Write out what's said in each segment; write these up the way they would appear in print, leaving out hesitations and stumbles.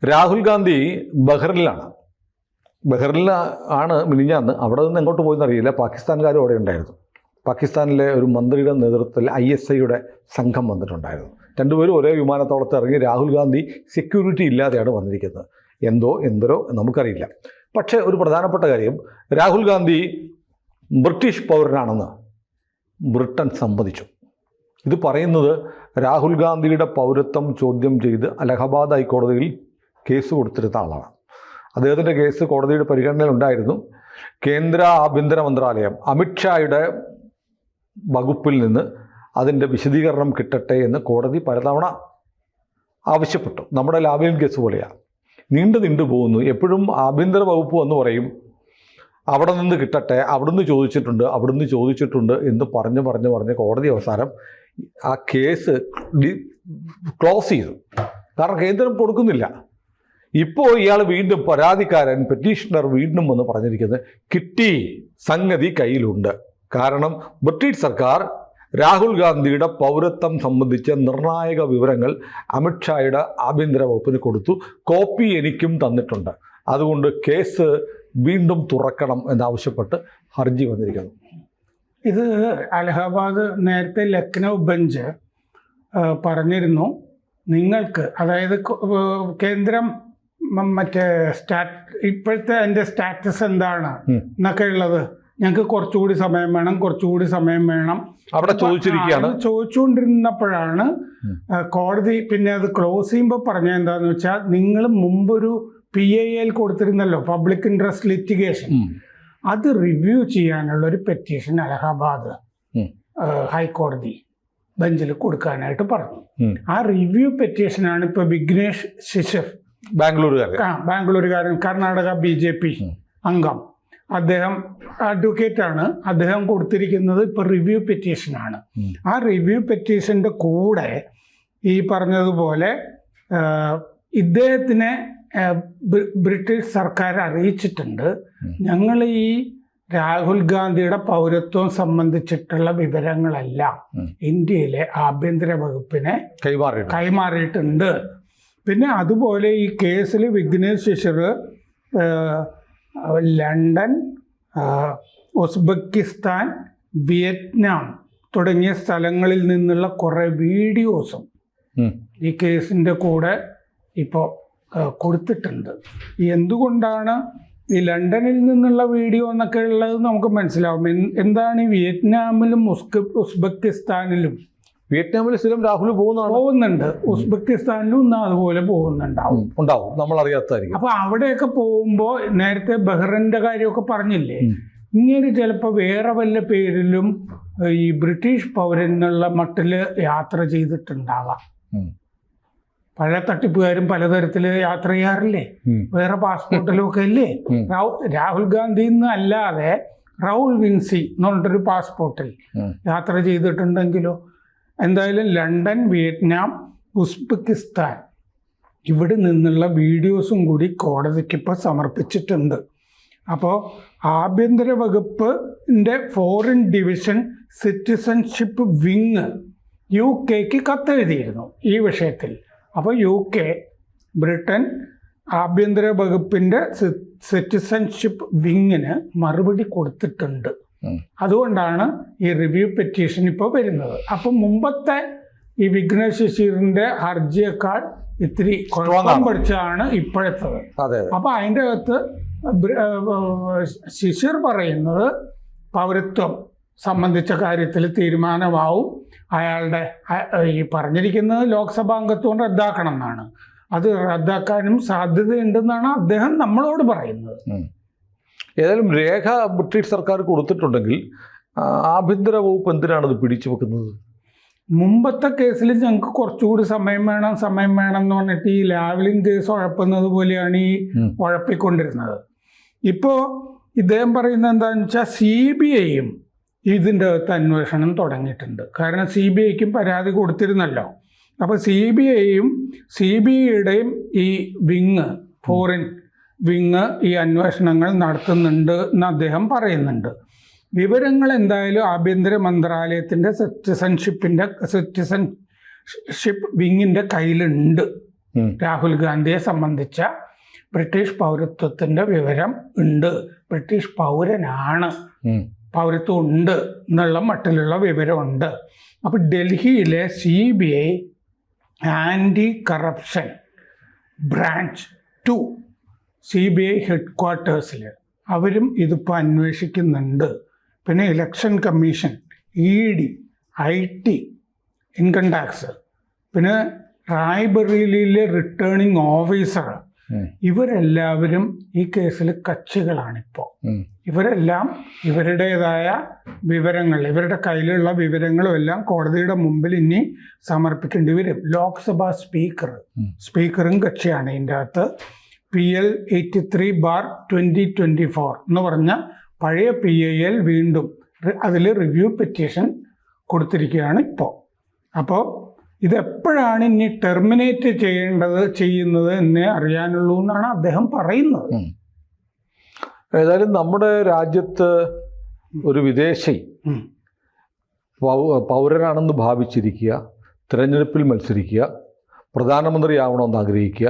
രാഹുൽ ഗാന്ധി ബഹ്റിനിലാണ്. ബഹ്റിനിലാണ് മിനിഞ്ഞാന്ന്. അവിടെ നിന്ന് എങ്ങോട്ട് പോയെന്നറിയില്ല. പാകിസ്ഥാൻകാരും അവിടെ ഉണ്ടായിരുന്നു. പാകിസ്ഥാനിലെ ഒരു മന്ത്രിയുടെ നേതൃത്വത്തിൽ ISIയുടെ സംഘം വന്നിട്ടുണ്ടായിരുന്നു. രണ്ടുപേരും ഒരേ വിമാനത്താവളത്തിൽ ഇറങ്ങി. രാഹുൽ ഗാന്ധി സെക്യൂരിറ്റി ഇല്ലാതെയാണ് വന്നിരിക്കുന്നത്. എന്തോ നമുക്കറിയില്ല. പക്ഷേ ഒരു പ്രധാനപ്പെട്ട കാര്യം, രാഹുൽ ഗാന്ധി ബ്രിട്ടീഷ് പൗരനാണെന്ന് ബ്രിട്ടൻ സമ്മതിച്ചു. ഇത് പറയുന്നത് രാഹുൽ ഗാന്ധിയുടെ പൗരത്വം ചോദ്യം ചെയ്ത് അലഹബാദ് ഹൈക്കോടതിയിൽ കേസ് കൊടുത്തിരുന്ന ആളാണ്. അദ്ദേഹത്തിൻ്റെ കേസ് കോടതിയുടെ പരിഗണനയിലുണ്ടായിരുന്നു. കേന്ദ്ര ആഭ്യന്തര മന്ത്രാലയം അമിത്ഷായുടെ വകുപ്പിൽ നിന്ന് അതിൻ്റെ വിശദീകരണം കിട്ടട്ടെ എന്ന് കോടതി പലതവണ ആവശ്യപ്പെട്ടു. നമ്മുടെ ലാവ്ലിൻ കേസ് പോലെയാണ്, നീണ്ടു പോകുന്നു. എപ്പോഴും ആഭ്യന്തര വകുപ്പ് എന്ന് പറയും അവിടെ നിന്ന് കിട്ടട്ടെ, അവിടുന്ന് ചോദിച്ചിട്ടുണ്ട് എന്ന് പറഞ്ഞ് കോടതി അവസാനം ആ കേസ് ക്ലോസ് ചെയ്തു. കാരണം കേന്ദ്രം കൊടുക്കുന്നില്ല. ഇപ്പോൾ ഇയാൾ വീണ്ടും പരാതിക്കാരൻ പെറ്റീഷണർ വീണ്ടും വന്ന് പറഞ്ഞിരിക്കുന്നത് കിട്ടി, സംഗതി കയ്യിലുണ്ട്. കാരണം ബ്രിട്ടീഷ് സർക്കാർ രാഹുൽ ഗാന്ധിയുടെ പൗരത്വം സംബന്ധിച്ച നിർണായക വിവരങ്ങൾ അമിത്ഷായുടെ ആഭ്യന്തര വകുപ്പിന് കൊടുത്തു. കോപ്പി എനിക്കും തന്നിട്ടുണ്ട്. അതുകൊണ്ട് കേസ് വീണ്ടും തുറക്കണം എന്നാവശ്യപ്പെട്ട് ഹർജി വന്നിരിക്കുന്നു. ഇത് അലഹബാദ് നേരത്തെ ലക്നൗ ബെഞ്ച് പറഞ്ഞിരുന്നു, നിങ്ങൾക്ക് അതായത് കേന്ദ്രം മറ്റേ ഇപ്പോഴത്തെ അതിൻ്റെ സ്റ്റാറ്റസ് എന്താണ് എന്നൊക്കെ ഉള്ളത്, ഞങ്ങൾക്ക് കുറച്ചുകൂടി സമയം വേണം അവിടെ ചോദിച്ചുകൊണ്ടിരുന്നപ്പോഴാണ് കോടതി പിന്നെ അത് ക്ലോസ് ചെയ്യുമ്പോൾ പറഞ്ഞത് എന്താണെന്ന് വെച്ചാൽ, നിങ്ങൾ മുമ്പൊരു PIL കൊടുത്തിരുന്നല്ലോ, പബ്ലിക് ഇൻട്രസ്റ്റ് ലിറ്റിഗേഷൻ, അത് റിവ്യൂ ചെയ്യാനുള്ള ഒരു പെറ്റീഷൻ അലഹബാദ് ഹൈക്കോടതി ബെഞ്ചിൽ കൊടുക്കാനായിട്ട് പറഞ്ഞു. ആ റിവ്യൂ പെറ്റീഷനാണ് ഇപ്പോൾ വിഘ്നേഷ് ശിശിർ, ബാംഗ്ലൂരുകാരൻ, കർണാടക BJP അംഗം, അദ്ദേഹം അഡ്വക്കേറ്റാണ്. അദ്ദേഹം കൊടുത്തിരിക്കുന്നത് ഇപ്പോൾ റിവ്യൂ പെറ്റീഷനാണ്. ആ റിവ്യൂ പെറ്റീഷൻ്റെ കൂടെ ഈ പറഞ്ഞതുപോലെ ഇദ്ദേഹത്തിനെ ബ്രിട്ടീഷ് സർക്കാർ അറിയിച്ചിട്ടുണ്ട്, ഞങ്ങൾ ഈ രാഹുൽ ഗാന്ധിയുടെ പൗരത്വം സംബന്ധിച്ചിട്ടുള്ള വിവരങ്ങളെല്ലാം ഇന്ത്യയിലെ ആഭ്യന്തര വകുപ്പിനെ കൈമാറിയിട്ടുണ്ട്. പിന്നെ അതുപോലെ ഈ കേസിൽ Vignesh Shishir London, Uzbekistan, Vietnam തുടങ്ങിയ സ്ഥലങ്ങളിൽ നിന്നുള്ള കുറേ വീഡിയോസും ഈ കേസിൻ്റെ കൂടെ ഇപ്പോൾ കൊടുത്തിട്ടുണ്ട്. എന്തുകൊണ്ടാണ് ഈ ലണ്ടനിൽ നിന്നുള്ള വീഡിയോ എന്നൊക്കെ ഉള്ളത് നമുക്ക് മനസ്സിലാവും. എന്താണ് ഈ വിയറ്റ്നാമിലും ഉസ്ബെക്കിസ്ഥാനിലും സ്ഥിരം രാഹുൽ പോകുന്നുണ്ട്, ഉസ്ബെക്കിസ്ഥാനിലും അതുപോലെ പോകുന്നുണ്ടാവും, നമ്മൾ അറിയാത്തതായിരിക്കും. അപ്പൊ അവിടെയൊക്കെ പോകുമ്പോൾ നേരത്തെ ബഹ്റിന്റെ കാര്യമൊക്കെ പറഞ്ഞില്ലേ, ഇങ്ങനെ ചിലപ്പോൾ വേറെ വല്ല പേരിലും ഈ ബ്രിട്ടീഷ് പൗരൻ എന്നുള്ള മട്ടില് യാത്ര ചെയ്തിട്ടുണ്ടാവാം. പഴയ തട്ടിപ്പുകാരും പലതരത്തിൽ യാത്ര ചെയ്യാറില്ലേ, വേറെ പാസ്പോർട്ടിലും ഒക്കെ അല്ലേ. രാഹുൽ ഗാന്ധി അല്ലാതെ റൗൾ വിൻസി എന്ന് പറഞ്ഞിട്ടൊരു പാസ്പോർട്ടിൽ യാത്ര ചെയ്തിട്ടുണ്ടെങ്കിലോ. എന്തായാലും ലണ്ടൻ, വിയറ്റ്നാം, ഉസ്ബെക്കിസ്ഥാൻ ഇവിടെ നിന്നുള്ള വീഡിയോസും കൂടി കോടതിക്ക് ഇപ്പോൾ സമർപ്പിച്ചിട്ടുണ്ട്. അപ്പോൾ ആഭ്യന്തര വകുപ്പിൻ്റെ foreign division citizenship wing UK കത്തെഴുതിയിരുന്നു ഈ വിഷയത്തിൽ. അപ്പോൾ UK, ബ്രിട്ടൻ ആഭ്യന്തര വകുപ്പിൻ്റെ സിറ്റിസൺഷിപ്പ് വിങ്ങിന് മറുപടി കൊടുത്തിട്ടുണ്ട്. അതുകൊണ്ടാണ് ഈ റിവ്യൂ പെറ്റീഷൻ ഇപ്പോൾ വരുന്നത്. അപ്പം മുമ്പത്തെ ഈ വിഘ്നേഷ് ശിശിറിൻ്റെ ഹർജിയേക്കാൾ ഇത്തിരി കുഴപ്പം പഠിച്ചാണ് ഇപ്പോഴത്തത്. അപ്പം അതിൻ്റെ അകത്ത് ശിശിർ പറയുന്നത് പൗരത്വം സംബന്ധിച്ച കാര്യത്തിൽ തീരുമാനമാവും. അയാളുടെ ഈ പറഞ്ഞിരിക്കുന്നത് ലോക്സഭാ അംഗത്വം റദ്ദാക്കണം എന്നാണ്. അത് റദ്ദാക്കാനും സാധ്യതയുണ്ടെന്നാണ് അദ്ദേഹം നമ്മളോട് പറയുന്നത്. ഏതായാലും രേഖ ബ്രിട്ടീഷ് സർക്കാർ കൊടുത്തിട്ടുണ്ടെങ്കിൽ ആഭ്യന്തര വകുപ്പ് എന്തിനാണ് ഇത് പിടിച്ചു വെക്കുന്നത്? മുമ്പത്തെ കേസിൽ ഞങ്ങൾക്ക് കുറച്ചുകൂടി സമയം വേണം എന്ന് പറഞ്ഞിട്ട് ഈ ലാവ്ലിൻ കേസ് ഉഴപ്പുന്നത് പോലെയാണ് ഈ ഉഴപ്പിക്കൊണ്ടിരുന്നത്. ഇപ്പോൾ ഇദ്ദേഹം പറയുന്നത് എന്താണെന്ന് വെച്ചാൽ CBIയും ഇതിൻ്റെ അകത്ത് അന്വേഷണം തുടങ്ങിയിട്ടുണ്ട്. കാരണം CBIക്കും പരാതി കൊടുത്തിരുന്നല്ലോ. അപ്പോൾ CBIയും CBIയുടെയും ഈ വിങ്, ഫോറിൻ വിങ് ഈ അന്വേഷണങ്ങൾ നടത്തുന്നുണ്ട് എന്ന് അദ്ദേഹം പറയുന്നുണ്ട്. വിവരങ്ങൾ എന്തായാലും ആഭ്യന്തര മന്ത്രാലയത്തിൻ്റെ സിറ്റിസൺഷിപ്പ് വിങ്ങിൻ്റെ കയ്യിലുണ്ട് രാഹുൽ ഗാന്ധിയെ സംബന്ധിച്ച ബ്രിട്ടീഷ് പൗരത്വത്തിൻ്റെ വിവരം ഉണ്ട്, ബ്രിട്ടീഷ് പൗരനാണ്, പൗരത്വം ഉണ്ട് എന്നുള്ള മട്ടിലുള്ള വിവരമുണ്ട്. അപ്പോൾ ഡൽഹിയിലെ CBI anti corruption branch 2 CBI ഹെഡ്ക്വാർട്ടേഴ്സിൽ അവരും ഇതിപ്പോൾ അന്വേഷിക്കുന്നുണ്ട്. പിന്നെ election commission, ED, IT, income tax, പിന്നെ റായ്ബറേലിയിലെ റിട്ടേണിംഗ് ഓഫീസർ, ഇവരെല്ലാവരും ഈ കേസിൽ കക്ഷികളാണിപ്പോൾ. ഇവരെല്ലാം ഇവരുടേതായ വിവരങ്ങൾ, ഇവരുടെ കയ്യിലുള്ള വിവരങ്ങളും എല്ലാം കോടതിയുടെ മുമ്പിൽ ഇനി സമർപ്പിക്കേണ്ടി വരും. ലോക്സഭാ സ്പീക്കറും കക്ഷിയാണ് ഇതിൻ്റെ അകത്ത്. PL 83/2024 എന്ന് പറഞ്ഞ പഴയ PIL വീണ്ടും അതിൽ റിവ്യൂ പെറ്റീഷൻ കൊടുത്തിരിക്കുകയാണ് ഇപ്പോൾ. അപ്പോൾ ഇതെപ്പോഴാണ് ഇനി ടെർമിനേറ്റ് ചെയ്യുന്നത് എന്നേ അറിയാനുള്ളൂ എന്നാണ് അദ്ദേഹം പറയുന്നത്. ഏതായാലും നമ്മുടെ രാജ്യത്ത് ഒരു വിദേശി പൗരനാണെന്ന് ഭാവിച്ചിരിക്കുക, തിരഞ്ഞെടുപ്പിൽ മത്സരിക്കുക, പ്രധാനമന്ത്രിയാവണമെന്ന് ആഗ്രഹിക്കുക,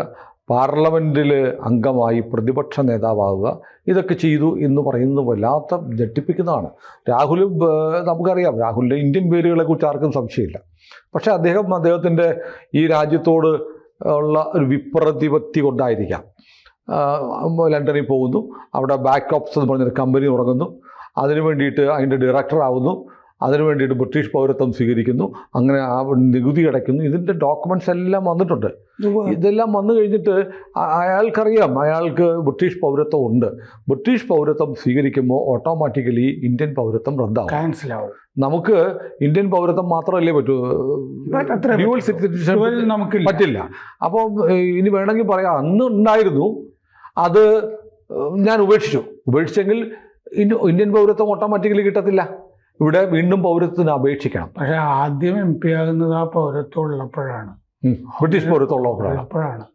പാർലമെൻറ്റിൽ അംഗമായി പ്രതിപക്ഷ നേതാവാകുക, ഇതൊക്കെ ചെയ്തു എന്ന് പറയുന്നത് വല്ലാത്ത ഞെട്ടിപ്പിക്കുന്നതാണ്. നമുക്കറിയാം രാഹുലിൻ്റെ ഇന്ത്യൻ പേരുകളെക്കുറിച്ച് ആർക്കും സംശയമില്ല. പക്ഷേ അദ്ദേഹത്തിൻ്റെ ഈ രാജ്യത്തോട് ഉള്ള ഒരു വിപ്രതിപത്തി കൊണ്ടായിരിക്കാം ലണ്ടനിൽ പോകുന്നു, അവിടെ ബാക്കോപ്സ് എന്ന് പറഞ്ഞൊരു കമ്പനി തുടങ്ങുന്നു, അതിനു വേണ്ടിയിട്ട് അതിൻ്റെ ഡയറക്ടറാവുന്നു, അതിനു വേണ്ടിയിട്ട് ബ്രിട്ടീഷ് പൗരത്വം സ്വീകരിക്കുന്നു, അങ്ങനെ ആ നികുതി അടയ്ക്കുന്നു. ഇതിൻ്റെ ഡോക്യുമെൻറ്റ്സ് എല്ലാം വന്നിട്ടുണ്ട്. ഇതെല്ലാം വന്നു കഴിഞ്ഞിട്ട് അയാൾക്കറിയാം അയാൾക്ക് ബ്രിട്ടീഷ് പൗരത്വം ഉണ്ട്. ബ്രിട്ടീഷ് പൗരത്വം സ്വീകരിക്കുമ്പോൾ ഓട്ടോമാറ്റിക്കലി ഇന്ത്യൻ പൗരത്വം റദ്ദാവും. നമുക്ക് ഇന്ത്യൻ പൗരത്വം മാത്രമല്ലേ പറ്റൂ, ഡ്യുവൽ സിറ്റിസൺഷിപ്പ് നമുക്ക് പറ്റില്ല. അപ്പോൾ ഇനി വേണമെങ്കിൽ പറയാം അന്ന് ഉണ്ടായിരുന്നു, അത് ഞാൻ ഉപേക്ഷിച്ചെങ്കിൽ ഇന്ത്യൻ പൗരത്വം ഓട്ടോമാറ്റിക്കലി കിട്ടത്തില്ല. ഇവിടെ വീണ്ടും പൗരത്വത്തിന് അപേക്ഷിക്കണം. പക്ഷെ ആദ്യം MP ആകുന്നത് ആ പൗരത്വം ഉള്ളപ്പോഴാണ്, ബ്രിട്ടീഷ് പൗരത്വം ഉള്ളപ്പോഴാണ്.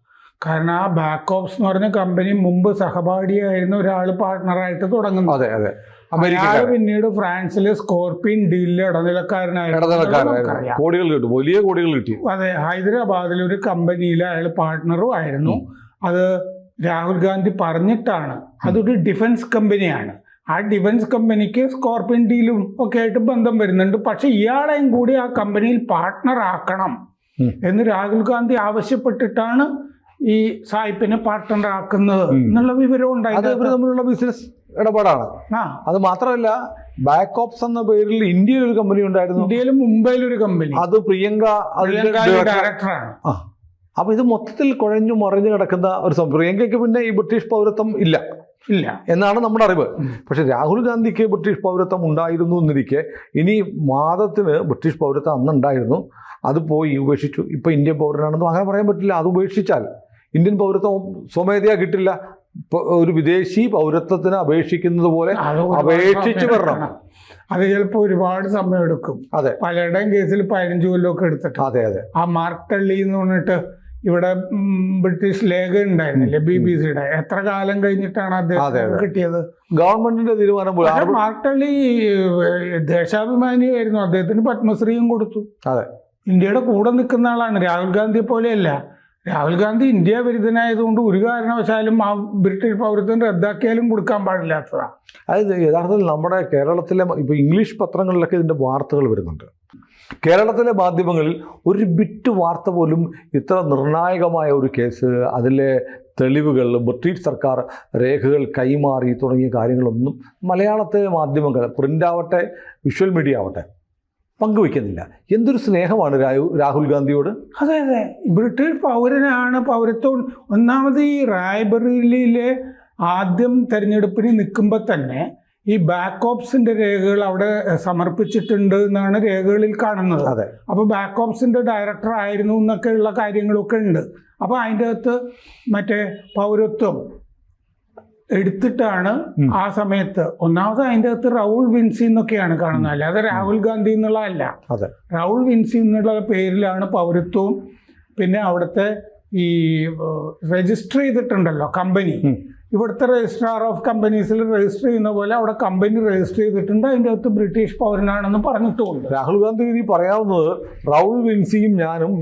കാരണം ആ ബാക്കോപ്സ് എന്ന് പറഞ്ഞ കമ്പനി മുമ്പ് സഹപാഠിയായിരുന്ന ഒരാൾ പാർട്ട്ണറായിട്ട് തുടങ്ങുന്നു. അതെ അതെ. അയാൾ പിന്നീട് ഫ്രാൻസിലെ സ്കോർപിയൻ ഡീലിലെ ഇടനിലക്കാരനായിരുന്നു. കോടികൾ കിട്ടും, വലിയ കോടികൾ കിട്ടി. അതെ, ഹൈദരാബാദിൽ ഒരു കമ്പനിയിൽ അയാൾ പാർട്ട്ണറും ആയിരുന്നു. അത് രാഹുൽ ഗാന്ധി പറഞ്ഞിട്ടാണ്. അതൊരു ഡിഫൻസ് കമ്പനിയാണ്. ആ ഡിഫൻസ് കമ്പനിക്ക് സ്കോർപിയൻ ഡീലും ഒക്കെ ആയിട്ട് ബന്ധം വരുന്നുണ്ട്. പക്ഷെ ഇയാളെയും കൂടി ആ കമ്പനിയിൽ പാർട്ട്ണർ ആക്കണം എന്ന് രാഹുൽ ഗാന്ധി ആവശ്യപ്പെട്ടിട്ടാണ് ഈ സായിപ്പിനെ പാർട്ട്ണർ ആക്കുന്നത് എന്നുള്ള വിവരം ഉണ്ടായത്. തമ്മിലുള്ള ബിസിനസ് ഇടപാടാണ്. അത് മാത്രമല്ല, ബാക്കോപ്സ് എന്ന പേരിൽ ഇന്ത്യയിൽ ഒരു കമ്പനി ഉണ്ടായിരുന്നു. ഇന്ത്യയിലും മുംബൈയിലൊരു കമ്പനി, അത് പ്രിയങ്ക ഡയറക്ടറാണ്. അപ്പൊ ഇത് മൊത്തത്തിൽ കുഴഞ്ഞു മറിഞ്ഞു കിടക്കുന്ന ഒരു സംഭവം. പ്രിയങ്കയ്ക്ക് പിന്നെ ഈ ബ്രിട്ടീഷ് പൗരത്വം ഇല്ല എന്നാണ് നമ്മുടെ അറിവ്. പക്ഷെ രാഹുൽ ഗാന്ധിക്ക് ബ്രിട്ടീഷ് പൗരത്വം ഉണ്ടായിരുന്നു എന്നിരിക്കെ ഇനി വാദത്തിന് ബ്രിട്ടീഷ് പൗരത്വം അന്നുണ്ടായിരുന്നു, അത് പോയി ഉപേക്ഷിച്ചു, ഇപ്പം ഇന്ത്യൻ പൗരനാണെന്നും അങ്ങനെ പറയാൻ പറ്റില്ല. അത് ഉപേക്ഷിച്ചാൽ ഇന്ത്യൻ പൗരത്വം സ്വമേധയാ കിട്ടില്ല. ഒരു വിദേശി പൗരത്വത്തിന് അപേക്ഷിക്കുന്നത് പോലെ അപേക്ഷിച്ച് വരണം. അത് ചിലപ്പോൾ ഒരുപാട് സമയം എടുക്കും. അതെ, പലരുടെയും കേസിൽ 15 കൊല്ലമൊക്കെ എടുത്തിട്ട്. അതെ അതെ. ആ മാർക്ക് ടള്ളി എന്ന് പറഞ്ഞിട്ട് ഇവിടെ ബ്രിട്ടീഷ് ലേഖ ഉണ്ടായിരുന്നില്ലേ, BBC-യുടെ, എത്ര കാലം കഴിഞ്ഞിട്ടാണ് അദ്ദേഹം കിട്ടിയത്? ഗവൺമെന്റിന്റെ തീരുമാനം. മാർക്ക് ടള്ളി ദേശാഭിമാനിയായിരുന്നു, അദ്ദേഹത്തിന് പത്മശ്രീയും കൊടുത്തു. അതെ, ഇന്ത്യയുടെ കൂടെ നിൽക്കുന്ന ആളാണ്. രാഹുൽ ഗാന്ധിയെ പോലെയല്ല. രാഹുൽ ഗാന്ധി ഇന്ത്യ വിരുദ്ധനായതുകൊണ്ട് ഒരു കാരണവശാലും ആ ബ്രിട്ടീഷ് പൗരത്വം റദ്ദാക്കിയാലും കൊടുക്കാൻ പാടില്ലാത്തതാണ്. അതായത് യഥാർത്ഥത്തിൽ നമ്മുടെ കേരളത്തിലെ ഇപ്പോൾ ഇംഗ്ലീഷ് പത്രങ്ങളിലൊക്കെ ഇതിൻ്റെ വാർത്തകൾ വരുന്നുണ്ട്. കേരളത്തിലെ മാധ്യമങ്ങളിൽ ഒരു ബിറ്റ് വാർത്ത പോലും ഇത്ര നിർണായകമായ ഒരു കേസ്, അതിലെ തെളിവുകൾ, ബ്രിട്ടീഷ് സർക്കാർ രേഖകൾ കൈമാറി തുടങ്ങിയ കാര്യങ്ങളൊന്നും മലയാളത്തിലെ മാധ്യമങ്ങൾ, പ്രിൻ്റ് ആവട്ടെ വിഷ്വൽ മീഡിയ ആവട്ടെ, പങ്കുവയ്ക്കുന്നില്ല. എന്തൊരു സ്നേഹമാണ് രാഹുൽ ഗാന്ധിയോട്. അതെ അതെ, ബ്രിട്ടീഷ് പൗരനാണ്, പൗരത്വം. ഒന്നാമത് ഈ റായ്ബറേലിയിലെ ആദ്യം തെരഞ്ഞെടുപ്പിന് നിൽക്കുമ്പോൾ തന്നെ ഈ ബാക്കോപ്സിന്റെ രേഖകൾ അവിടെ സമർപ്പിച്ചിട്ടുണ്ട് എന്നാണ് രേഖകളിൽ കാണുന്നത്. അതെ. അപ്പോൾ ബാക്കോപ്സിന്റെ ഡയറക്ടർ ആയിരുന്നു എന്നൊക്കെയുള്ള കാര്യങ്ങളൊക്കെ ഉണ്ട്. അപ്പോൾ അതിൻ്റെ അകത്ത് മറ്റേ പൗരത്വം എടുത്തിട്ടാണ് ആ സമയത്ത്. ഒന്നാമത് അതിൻ്റെ അകത്ത് റൗൾ വിൻസി എന്നൊക്കെയാണ് കാണുന്നത്, അല്ലാതെ രാഹുൽ ഗാന്ധി എന്നുള്ളതല്ല. റൗൾ വിൻസി എന്നുള്ള പേരിലാണ് പൗരത്വവും. പിന്നെ അവിടുത്തെ ഈ രജിസ്റ്റർ ചെയ്തിട്ടുണ്ടല്ലോ കമ്പനി, ഇവിടുത്തെ രജിസ്ട്രാർ ഓഫ് കമ്പനീസിൽ രജിസ്റ്റർ ചെയ്യുന്ന പോലെ അവിടെ കമ്പനി രജിസ്റ്റർ ചെയ്തിട്ടുണ്ട്, അതിൻ്റെ അകത്ത് ബ്രിട്ടീഷ് പൗരനാണെന്ന് പറഞ്ഞിട്ടുമുണ്ട്. രാഹുൽ ഗാന്ധി ഇനി പറയാവുന്നത് റൗൾ വിൻസിയും ഞാനും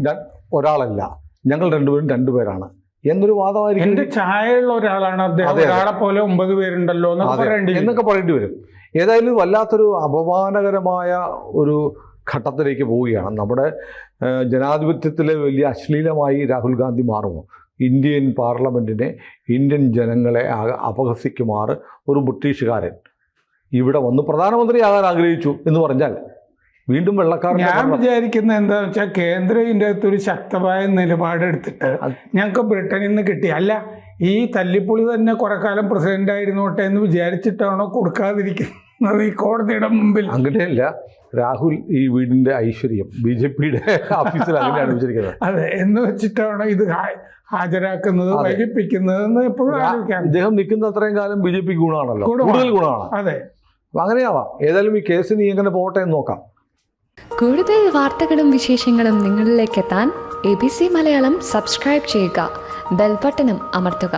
ഒരാളല്ല, ഞങ്ങൾ രണ്ടുപേരും രണ്ടുപേരാണ് എന്നൊരു വാദമായിരിക്കും. എന്റെ ചായയുള്ള ഒരാളാണ് അദ്ദേഹം, ഒരാളെ പോലെ 9 പേരുണ്ടല്ലോ എന്നൊക്കെ പറയേണ്ടി വരും. ഏതായാലും വല്ലാത്തൊരു അപമാനകരമായ ഒരു ഘട്ടത്തിലേക്ക് പോവുകയാണ്. നമ്മുടെ ജനാധിപത്യത്തിലെ വലിയ അശ്ലീലമായി രാഹുൽ ഗാന്ധി മാറുമോ? ഇന്ത്യൻ പാർലമെൻറ്റിനെ, ഇന്ത്യൻ ജനങ്ങളെ അപഹസിക്കുമാറ് ഒരു ബ്രിട്ടീഷുകാരൻ ഇവിടെ വന്ന് പ്രധാനമന്ത്രിയാകാൻ ആഗ്രഹിച്ചു എന്ന് പറഞ്ഞാൽ വീണ്ടും വെള്ളക്കാരൻ. ഞാൻ വിചാരിക്കുന്നത് എന്താണെന്ന് വെച്ചാൽ കേന്ദ്രം ഇതിൻ്റെ അകത്തൊരു ശക്തമായ നിലപാടെടുത്തിട്ട് ഞങ്ങൾക്ക് ബ്രിട്ടനിൽ നിന്ന് കിട്ടി, അല്ല ഈ തല്ലിപ്പൊളി തന്നെ കുറെ കാലം പ്രസിഡന്റ് ആയിരുന്നോട്ടെ എന്ന് വിചാരിച്ചിട്ടാണോ കൊടുക്കാതിരിക്കുന്നത് ഈ കോടതിയുടെ മുമ്പിൽ? അങ്ങനെയല്ല, രാഹുൽ ഈ വീടിന്റെ ഐശ്വര്യം BJPയുടെ ഓഫീസിൽ അങ്ങനെയാണ് വിചാരിക്കുന്നത്. അതെ, എന്ന് വെച്ചിട്ടാണോ ഇത് ഹാജരാക്കുന്നത്, വൈകിപ്പിക്കുന്നത് എന്ന് എപ്പോഴും ആലോചിക്കാം. ഇദ്ദേഹം നിൽക്കുന്ന അത്രയും കാലം BJPക്ക് ഗുണമാണല്ലോ, കൂടുതൽ ഗുണമാണ്. അതെ, അങ്ങനെയാവാം. ഏതായാലും ഈ കേസ് നീ എങ്ങനെ പോട്ടെ എന്ന് നോക്കാം. കൂടുതൽ വാർത്തകളും വിശേഷങ്ങളും നിങ്ങളിലേക്ക് എത്താൻ ABC മലയാളം സബ്സ്ക്രൈബ് ചെയ്യുക, ബെൽ ബട്ടണും അമർത്തുക.